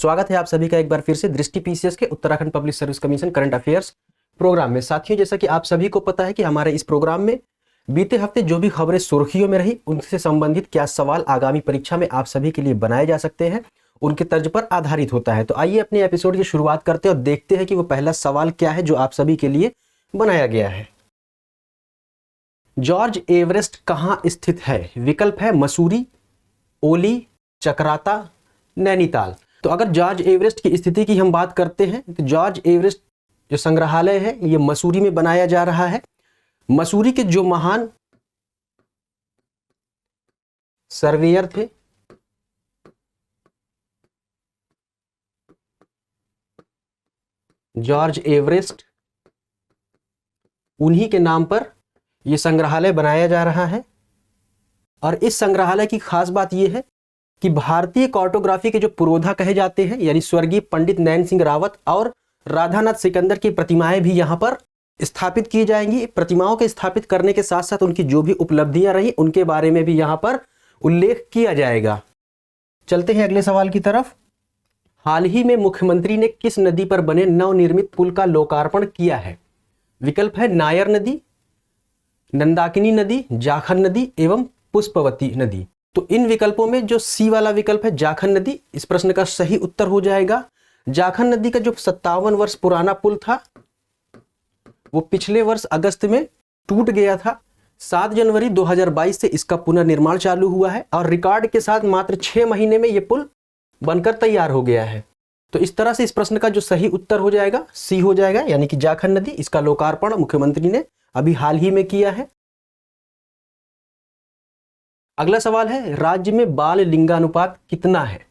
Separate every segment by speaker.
Speaker 1: स्वागत है आप सभी का एक बार फिर से दृष्टि पीसीएस के Uttarakhand public service commission current affairs programme में। साथियों, जैसा कि आप सभी को पता है कि हमारे इस प्रोग्राम में बीते हफ्ते जो भी खबरें सुर्खियों में रही उनसे संबंधित क्या सवाल आगामी परीक्षा में आप सभी के लिए बनाए जा सकते हैं, उनके तर्ज पर आधारित होता है। तो आइए अपने एपिसोड की शुरुआत करते हैं और देखते हैं कि वो पहला सवाल क्या है जो आप सभी के लिए बनाया गया है। जॉर्ज एवरेस्ट कहाँ स्थित है? विकल्प है मसूरी, ओली, चक्राता, नैनीताल। तो अगर जॉर्ज एवरेस्ट की स्थिति की हम बात करते हैं तो जॉर्ज एवरेस्ट जो संग्रहालय है ये मसूरी में बनाया जा रहा है। मसूरी के जो महान सर्वेयर थे जॉर्ज एवरेस्ट, उन्हीं के नाम पर यह संग्रहालय बनाया जा रहा है। और इस संग्रहालय की खास बात यह है कि भारतीय कार्टोग्राफी के जो पुरोधा कहे जाते हैं यानी स्वर्गीय पंडित नैन सिंह रावत और राधानाथ सिकंदर की प्रतिमाएं भी यहां पर स्थापित की जाएंगी। प्रतिमाओं के स्थापित करने के साथ साथ उनकी जो भी उपलब्धियां रही उनके बारे में भी यहां पर उल्लेख किया जाएगा। चलते हैं अगले सवाल की तरफ। हाल ही में मुख्यमंत्री ने किस नदी पर बने नवनिर्मित पुल का लोकार्पण किया है? विकल्प है नायर नदी, नंदाकिनी नदी, जाखन नदी एवं पुष्पवती नदी। तो इन विकल्पों में जो सी वाला विकल्प है जाखन नदी, इस प्रश्न का सही उत्तर हो जाएगा। जाखन नदी का जो 57 वर्ष पुराना पुल था वो पिछले वर्ष अगस्त में टूट गया था। 7 जनवरी 2022 से इसका पुनर्निर्माण चालू हुआ है और रिकॉर्ड के साथ मात्र 6 महीने में यह पुल बनकर तैयार हो गया है। तो इस तरह से इस प्रश्न का जो सही उत्तर हो जाएगा सी हो जाएगा, यानी कि जाखन नदी। इसका लोकार्पण मुख्यमंत्री ने अभी हाल ही में किया है। अगला सवाल है, राज्य में बाल लिंगानुपात कितना है?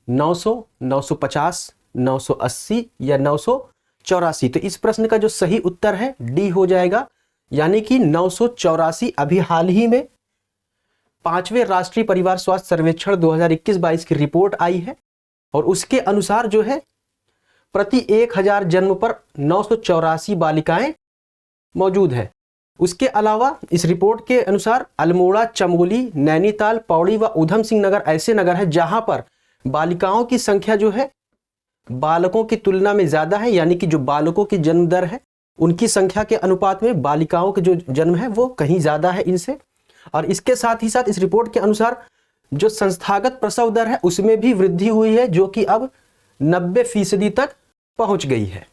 Speaker 1: 900, 950, 980 या 984? तो इस प्रश्न का जो सही उत्तर है डी हो जाएगा, यानी कि 984। अभी हाल ही में 5वें राष्ट्रीय परिवार स्वास्थ्य सर्वेक्षण 2021-22 की रिपोर्ट आई है और उसके अनुसार जो है प्रति 1000 जन्म पर 984 बालिकाएं मौजूद है। उसके अलावा इस रिपोर्ट के अनुसार अल्मोड़ा, चमोली, नैनीताल, पौड़ी व ऊधम सिंह नगर ऐसे नगर हैं जहां पर बालिकाओं की संख्या जो है बालकों की तुलना में ज्यादा है, यानी कि जो बालकों की जन्म दर है उनकी संख्या के अनुपात में बालिकाओं के जो जन्म है वो कहीं ज्यादा है इनसे। और इसके साथ ही साथ इस रिपोर्ट के अनुसार जो संस्थागत प्रसव दर है उसमें भी वृद्धि हुई है, जो कि अब 90% तक पहुंच गई है।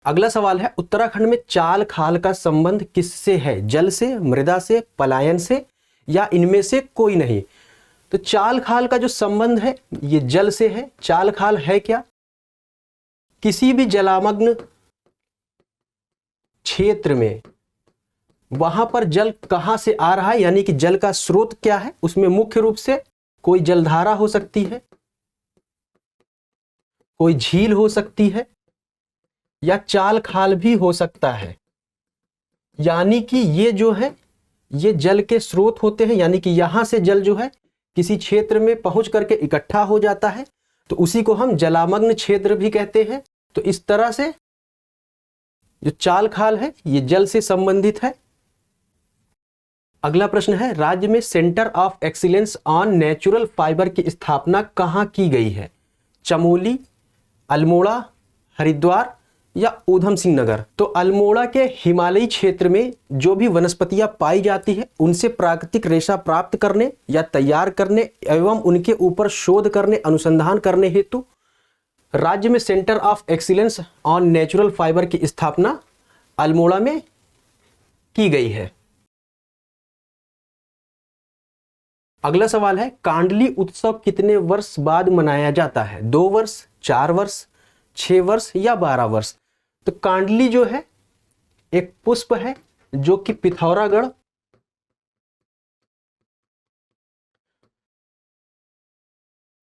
Speaker 1: अगला सवाल है, उत्तराखंड में चाल खाल का संबंध किससे है? जल से, मृदा से, पलायन से या इनमें से कोई नहीं? तो चाल खाल का जो संबंध है ये जल से है। चाल खाल है क्या? किसी भी जलामग्न क्षेत्र में वहां पर जल कहां से आ रहा है, यानी कि जल का स्रोत क्या है। उसमें मुख्य रूप से कोई जलधारा हो सकती है, कोई झील हो सकती है या चाल खाल भी हो सकता है। यानी कि ये जो है ये जल के स्रोत होते हैं, यानी कि यहां से जल जो है किसी क्षेत्र में पहुंच करके इकट्ठा हो जाता है, तो उसी को हम जलामग्न क्षेत्र भी कहते हैं। तो इस तरह से जो चाल खाल है ये जल से संबंधित है। अगला प्रश्न है, राज्य में centre of excellence on natural fibre की स्थापना कहां की गई है? चमोली, अल्मोड़ा, हरिद्वार या ऊधम सिंह नगर? तो अल्मोड़ा के हिमालयी क्षेत्र में जो भी वनस्पतियां पाई जाती है उनसे प्राकृतिक रेशा प्राप्त करने या तैयार करने एवं उनके ऊपर शोध करने, अनुसंधान करने हेतु राज्य में centre of excellence on natural fibre की स्थापना अल्मोड़ा में की गई है। अगला सवाल है, कांडली उत्सव कितने वर्ष बाद मनाया जाता है? 2 वर्ष, 4 वर्ष, 6 वर्ष या 12 वर्ष? तो कांडली जो है एक पुष्प है जो कि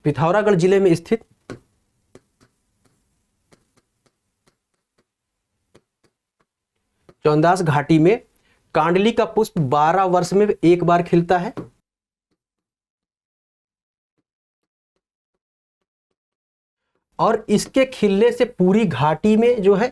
Speaker 1: पिथौरागढ़ जिले में स्थित चौंदास घाटी में कांडली का पुष्प 12 वर्ष में एक बार खिलता है। और इसके खिलने से पूरी घाटी में जो है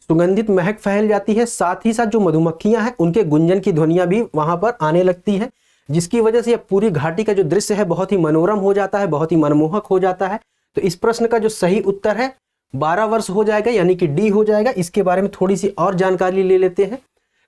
Speaker 1: सुगंधित महक फैल जाती है। साथ ही साथ जो मधुमक्खियां हैं उनके गुंजन की ध्वनियां भी वहां पर आने लगती है। जिसकी वजह से यह पूरी घाटी का जो दृश्य है बहुत ही मनोरम हो जाता है, बहुत ही मनमोहक हो जाता है। तो इस प्रश्न का जो सही उत्तर है 12 वर्ष हो जाएगा, यानी कि डी हो जाएगा। इसके बारे में थोड़ी सी और जानकारी ले लेते हैं।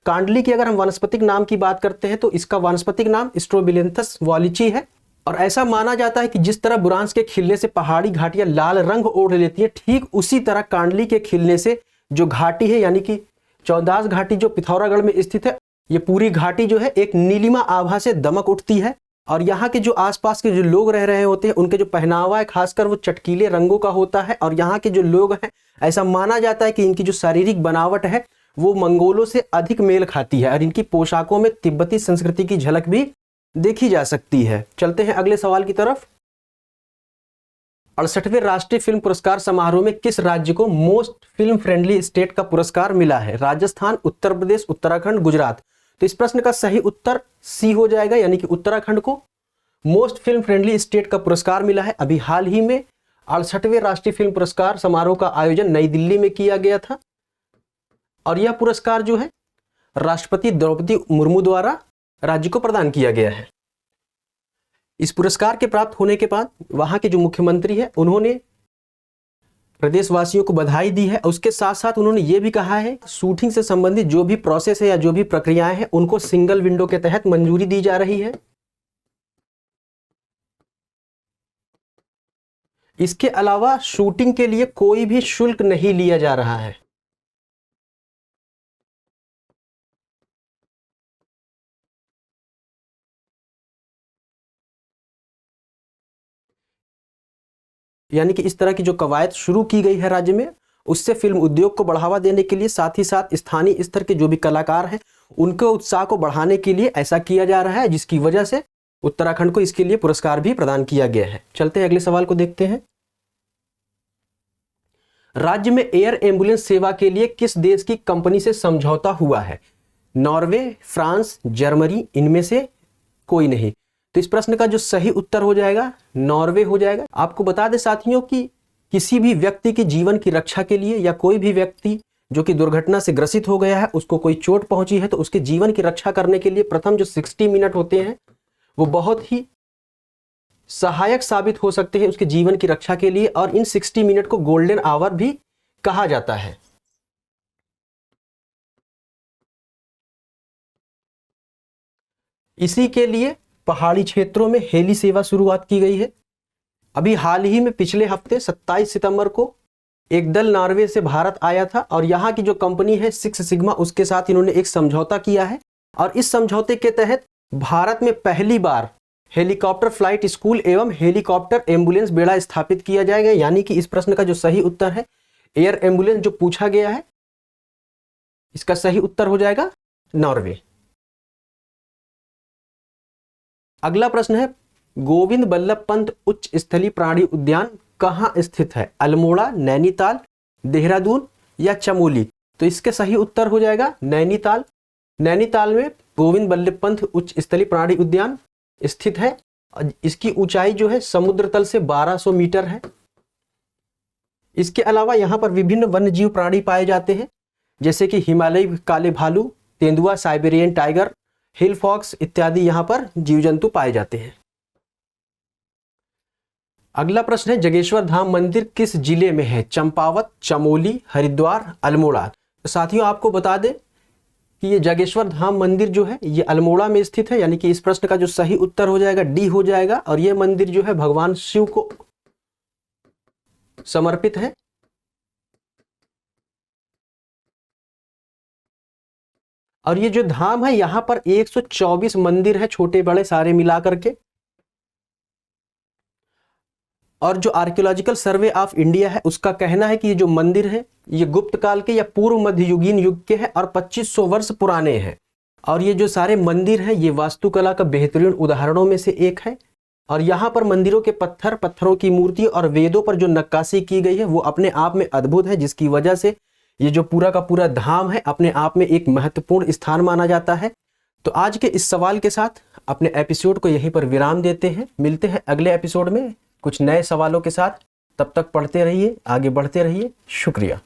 Speaker 1: कांडली की अगर हम वानस्पतिक नाम की बात करते हैं तो इसका वानस्पतिक नाम स्ट्रोबिलेंथस वॉलिची है। और ऐसा माना जाता है कि जिस तरह बुरांस के खिलने से पहाड़ी घाटियां लाल रंग ओढ़ लेती है, ठीक उसी तरह कांडली के खिलने से जो घाटी है, यानी कि चौदास घाटी जो पिथौरागढ़ में स्थित है, ये पूरी घाटी जो है एक नीलिमा आभा से दमक उठती है। और यहाँ के जो आसपास के जो लोग रह रहे होते हैं उनके जो पहनावा है खासकर वो चटकीले रंगों का होता है। और यहाँ के जो लोग हैं ऐसा माना जाता है कि इनकी जो शारीरिक बनावट है वो मंगोलों से अधिक मेल खाती है और इनकी पोशाकों में तिब्बती संस्कृति की झलक भी देखी जा सकती है। चलते हैं अगले सवाल की तरफ। 68वें राष्ट्रीय फिल्म पुरस्कार समारोह में किस राज्य को मोस्ट फिल्म फ्रेंडली स्टेट का पुरस्कार मिला है? राजस्थान, उत्तर प्रदेश, उत्तराखंड, गुजरात। तो इस प्रश्न का सही उत्तर सी हो जाएगा, यानी कि उत्तराखंड को मोस्ट फिल्म फ्रेंडली स्टेट का पुरस्कार मिला है। अभी हाल ही में 68वें राष्ट्रीय फिल्म पुरस्कार समारोह का आयोजन नई दिल्ली में किया गया था और यह पुरस्कार जो है राष्ट्रपति द्रौपदी मुर्मू द्वारा राज्य को प्रदान किया गया है। इस पुरस्कार के प्राप्त होने के बाद वहां के जो मुख्यमंत्री है उन्होंने प्रदेशवासियों को बधाई दी है। उसके साथ साथ उन्होंने ये भी कहा है शूटिंग से संबंधित जो भी प्रोसेस है या जो भी प्रक्रियाएं हैं उनको सिंगल विंडो के तहत मंजूरी दी जा रही है। इसके अलावा शूटिंग के लिए कोई भी शुल्क नहीं लिया जा रहा है। यानी कि इस तरह की जो कवायद शुरू की गई है राज्य में, उससे फिल्म उद्योग को बढ़ावा देने के लिए साथ ही साथ स्थानीय स्तर के जो भी कलाकार हैं उनके उत्साह को बढ़ाने के लिए ऐसा किया जा रहा है, जिसकी वजह से उत्तराखंड को इसके लिए पुरस्कार भी प्रदान किया गया है। चलते हैं अगले सवाल को देखते हैं। राज्य में एयर एम्बुलेंस सेवा के लिए किस देश की कंपनी से समझौता हुआ है? नॉर्वे, फ्रांस, जर्मनी, इनमें से कोई नहीं। तो इस प्रश्न का जो सही उत्तर हो जाएगा नॉर्वे हो जाएगा। आपको बता दें साथियों कि किसी भी व्यक्ति के जीवन की रक्षा के लिए या कोई भी व्यक्ति जो कि दुर्घटना से ग्रसित हो गया है, उसको कोई चोट पहुंची है, तो उसके जीवन की रक्षा करने के लिए प्रथम जो 60 मिनट होते हैं वो बहुत ही सहायक साबित हो सकते हैं उसके जीवन की रक्षा के लिए। और इन 60 मिनट को गोल्डन आवर भी कहा जाता है। इसी के लिए पहाड़ी क्षेत्रों में हेली सेवा शुरुआत की गई है। अभी हाल ही में पिछले हफ्ते 27 सितंबर को एक दल नॉर्वे से भारत आया था और यहाँ की जो कंपनी है सिक्स सिग्मा, उसके साथ इन्होंने एक समझौता किया है। और इस समझौते के तहत भारत में पहली बार हेलीकॉप्टर फ्लाइट स्कूल एवं हेलीकॉप्टर एम्बुलेंस बेड़ा स्थापित किया जाएगा। यानी कि इस प्रश्न का जो सही उत्तर है एयर एम्बुलेंस जो पूछा गया है, इसका सही उत्तर हो जाएगा नॉर्वे। अगला प्रश्न है गोविंद बल्लभ पंत उच्च स्थलीय प्राणी उद्यान कहां स्थित है? अल्मोड़ा, नैनीताल, देहरादून या चमोली। तो इसके सही उत्तर हो जाएगा नैनीताल। नैनीताल में गोविंद बल्लभ पंत उच्च स्थलीय प्राणी उद्यान स्थित है। इसकी ऊंचाई जो है समुद्र तल से 1200 मीटर है। इसके अलावा यहाँ पर विभिन्न वन्यजीव प्राणी पाए जाते हैं, जैसे कि हिमालयी काले भालू, तेंदुआ, साइबेरियन टाइगर, हिल फॉक्स इत्यादि यहाँ पर जीव जंतु पाए जाते हैं। अगला प्रश्न है जागेश्वर धाम मंदिर किस जिले में है? चंपावत, चमोली, हरिद्वार, अल्मोड़ा। तो साथियों आपको बता दें कि ये जागेश्वर धाम मंदिर जो है ये अल्मोड़ा में स्थित है। यानी कि इस प्रश्न का जो सही उत्तर हो जाएगा डी हो जाएगा। और ये मंदिर जो है भगवान शिव को समर्पित है। और ये जो धाम है यहाँ पर 124 मंदिर है, छोटे बड़े सारे मिलाकर के। और जो आर्कियोलॉजिकल सर्वे ऑफ इंडिया है उसका कहना है कि ये जो मंदिर है ये गुप्त काल के या पूर्व मध्ययुगीन युग के हैं और 2500 वर्ष पुराने हैं। और ये जो सारे मंदिर हैं ये वास्तुकला का बेहतरीन उदाहरणों में से एक है। और यहाँ पर मंदिरों के पत्थरों की मूर्ति और वेदों पर जो नक्काशी की गई है वो अपने आप में अद्भुत है, जिसकी वजह से ये जो पूरा का पूरा धाम है अपने आप में एक महत्वपूर्ण स्थान माना जाता है। तो आज के इस सवाल के साथ अपने एपिसोड को यहीं पर विराम देते हैं। मिलते हैं अगले एपिसोड में कुछ नए सवालों के साथ। तब तक पढ़ते रहिए, आगे बढ़ते रहिए। शुक्रिया।